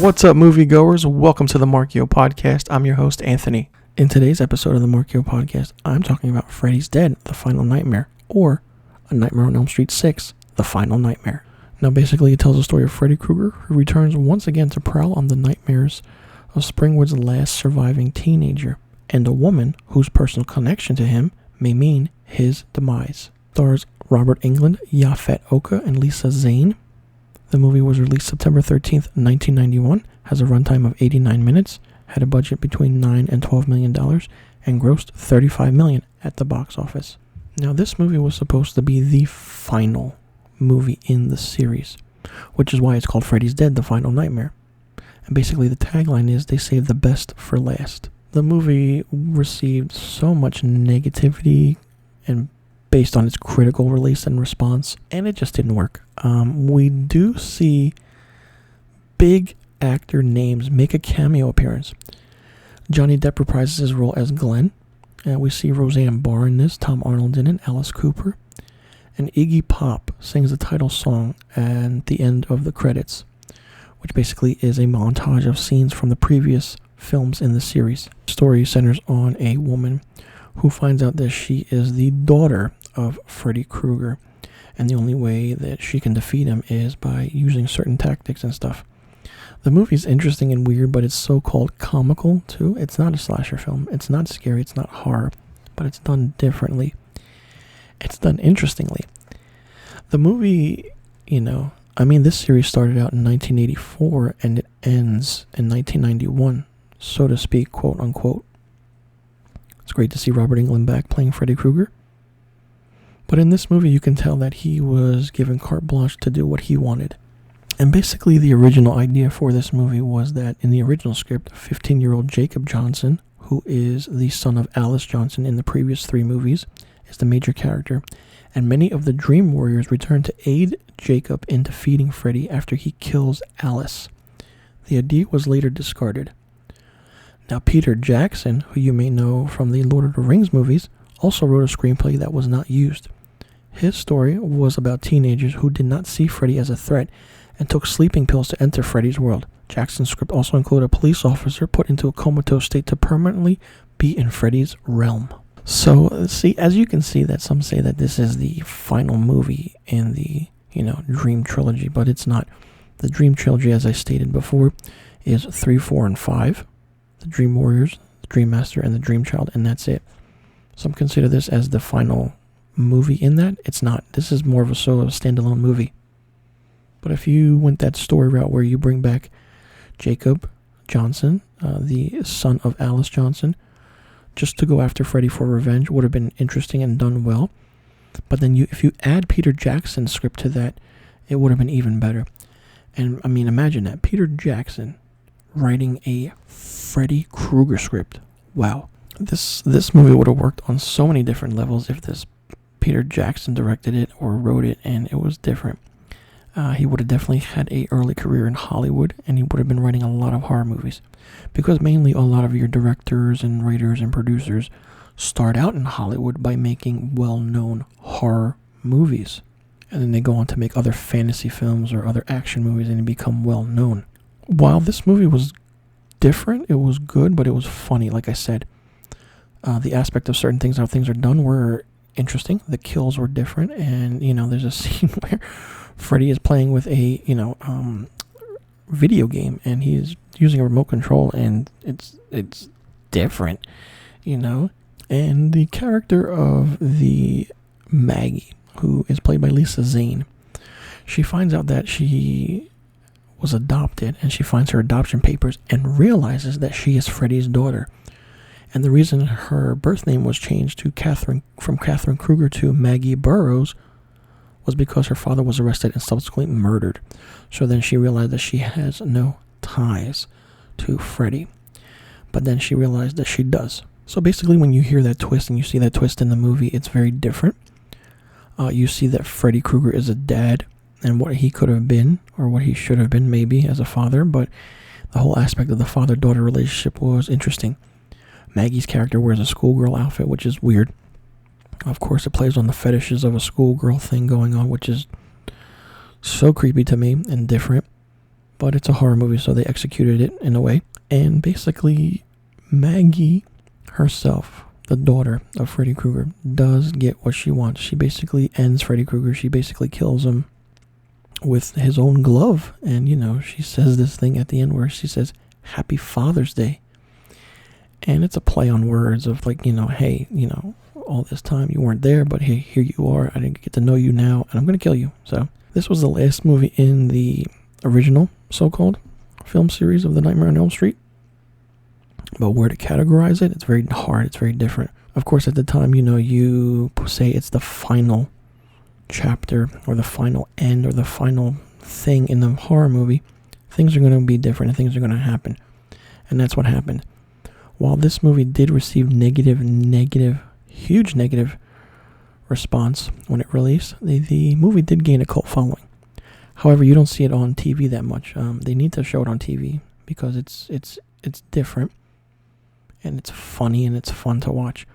What's up, moviegoers? Welcome to the Marchio podcast. I'm your host, Anthony. In today's episode of the Marchio podcast, I'm talking about Freddy's Dead, The Final Nightmare, or A Nightmare on Elm Street 6, The Final Nightmare. Now, basically, it tells the story of Freddy Krueger, who returns once again to prowl on the nightmares of Springwood's last surviving teenager, and a woman whose personal connection to him may mean his demise. Stars Robert Englund, Yafet Oka, and Lisa Zane. The movie was released September 13th, 1991, has a runtime of 89 minutes, had a budget between $9 and $12 million, and grossed $35 million at the box office. Now, this movie was supposed to be the final movie in the series, which is why it's called Freddy's Dead, The Final Nightmare. And basically the tagline is, they saved the best for last. The movie received so much negativity and based on its critical release and response, and it just didn't work. We do see big actor names make a cameo appearance. Johnny Depp reprises his role as Glenn, and we see Roseanne Barr in this, Tom Arnold in it, Alice Cooper, and Iggy Pop sings the title song at the end of the credits, which basically is a montage of scenes from the previous films in the series. The story centers on a woman who finds out that she is the daughter of Freddy Krueger, and the only way that she can defeat him is by using certain tactics and stuff. The movie's interesting and weird, but it's so-called comical too. It's not a slasher film. It's not scary. It's not horror, but it's done differently. It's done interestingly. The movie, this series started out in 1984 and it ends in 1991, so to speak, quote unquote. It's great to see Robert Englund back playing Freddy Krueger. But in this movie, you can tell that he was given carte blanche to do what he wanted. And basically, the original idea for this movie was that in the original script, 15-year-old Jacob Johnson, who is the son of Alice Johnson in the previous 3 movies, is the major character. And many of the Dream Warriors return to aid Jacob in defeating Freddy after he kills Alice. The idea was later discarded. Now, Peter Jackson, who you may know from the Lord of the Rings movies, also wrote a screenplay that was not used. His story was about teenagers who did not see Freddy as a threat and took sleeping pills to enter Freddy's world. Jackson's script also included a police officer put into a comatose state to permanently be in Freddy's realm. So, see, as you can see, that some say that this is the final movie in the, Dream Trilogy, but it's not. The Dream Trilogy, as I stated before, is 3, 4, and 5. The Dream Warriors, the Dream Master, and the Dream Child, and that's it. Some consider this as the final movie in that. It's not. This is more of a solo standalone movie. But if you went that story route where you bring back Jacob Johnson, the son of Alice Johnson, just to go after Freddy for revenge, would have been interesting and done well. But then if you add Peter Jackson's script to that, it would have been even better. And imagine that. Peter Jackson writing a Freddy Krueger script. Wow. This movie would have worked on so many different levels if this Peter Jackson directed it or wrote it and it was different. He would have definitely had an early career in Hollywood, and he would have been writing a lot of horror movies. Because mainly a lot of your directors and writers and producers start out in Hollywood by making well-known horror movies. And then they go on to make other fantasy films or other action movies and become well-known. While this movie was different, it was good, but it was funny, like I said. The aspect of certain things, how things are done, were interesting. The kills were different, and, there's a scene where Freddy is playing with a, video game, and he's using a remote control, and it's different, And the character of the Maggie, who is played by Lisa Zane, she finds out that she was adopted, and she finds her adoption papers and realizes that she is Freddy's daughter. And the reason her birth name was changed to from Catherine Krueger to Maggie Burroughs was because her father was arrested and subsequently murdered. So then she realized that she has no ties to Freddy. But then she realized that she does. So basically, when you hear that twist and you see that twist in the movie, it's very different. You see that Freddy Krueger is a dad and what he could have been, or what he should have been maybe as a father, but the whole aspect of the father-daughter relationship was interesting. Maggie's character wears a schoolgirl outfit, which is weird. Of course, it plays on the fetishes of a schoolgirl thing going on, which is so creepy to me and different. but it's a horror movie, so they executed it in a way. And basically, Maggie herself, the daughter of Freddy Krueger, does get what she wants. She basically ends Freddy Krueger. She basically kills him with his own glove. And, you know, she says this thing at the end where she says, "Happy Father's Day." And it's a play on words of like, you know, hey, you know, all this time you weren't there, but hey, here you are. I didn't get to know you now, and I'm going to kill you. So this was the last movie in the original so-called film series of the Nightmare on Elm Street. But where to categorize it, it's very hard. It's very different. Of course, at the time, you know, you say it's the final chapter or the final end or the final thing in the horror movie. Things are going to be different and things are going to happen. And that's what happened. While this movie did receive huge negative response when it released, the movie did gain a cult following. However, you don't see it on TV that much. They need to show it on TV because it's different and it's funny and it's fun to watch.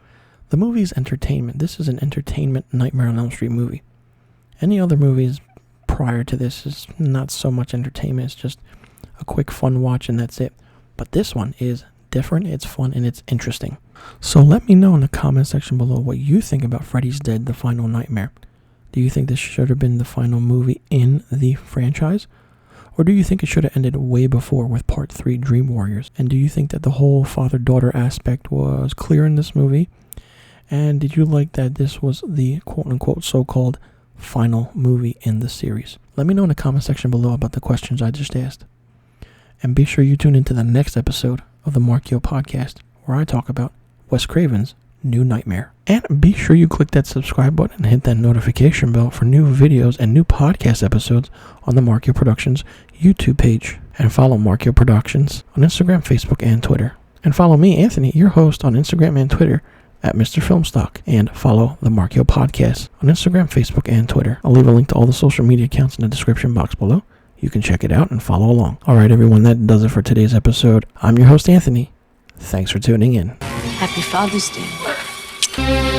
The movie is entertainment. This is an entertainment Nightmare on Elm Street movie. Any other movies prior to this is not so much entertainment. It's just a quick fun watch and that's it. But this one is different, it's fun, and it's interesting. So let me know in the comment section below what you think about Freddy's Dead, The Final Nightmare. Do you think this should have been the final movie in the franchise? Or do you think it should have ended way before with Part 3 Dream Warriors? And do you think that the whole father-daughter aspect was clear in this movie? And did you like that this was the quote-unquote so-called final movie in the series? Let me know in the comment section below about the questions I just asked. And be sure you tune into the next episode of the Marchio podcast, where I talk about Wes Craven's New Nightmare. And be sure you click that subscribe button and hit that notification bell for new videos and new podcast episodes on the Marchio Productions YouTube page. And follow Marchio Productions on Instagram, Facebook, and Twitter. And follow me, Anthony, your host, on Instagram and Twitter at misterfilmstock. And follow the Marchio Podcast on Instagram, Facebook, and Twitter. I'll leave a link to all the social media accounts in the description box below. You can check it out and follow along. Alright everyone, that does it for today's episode. I'm your host, Anthony. Thanks for tuning in. Happy Father's Day.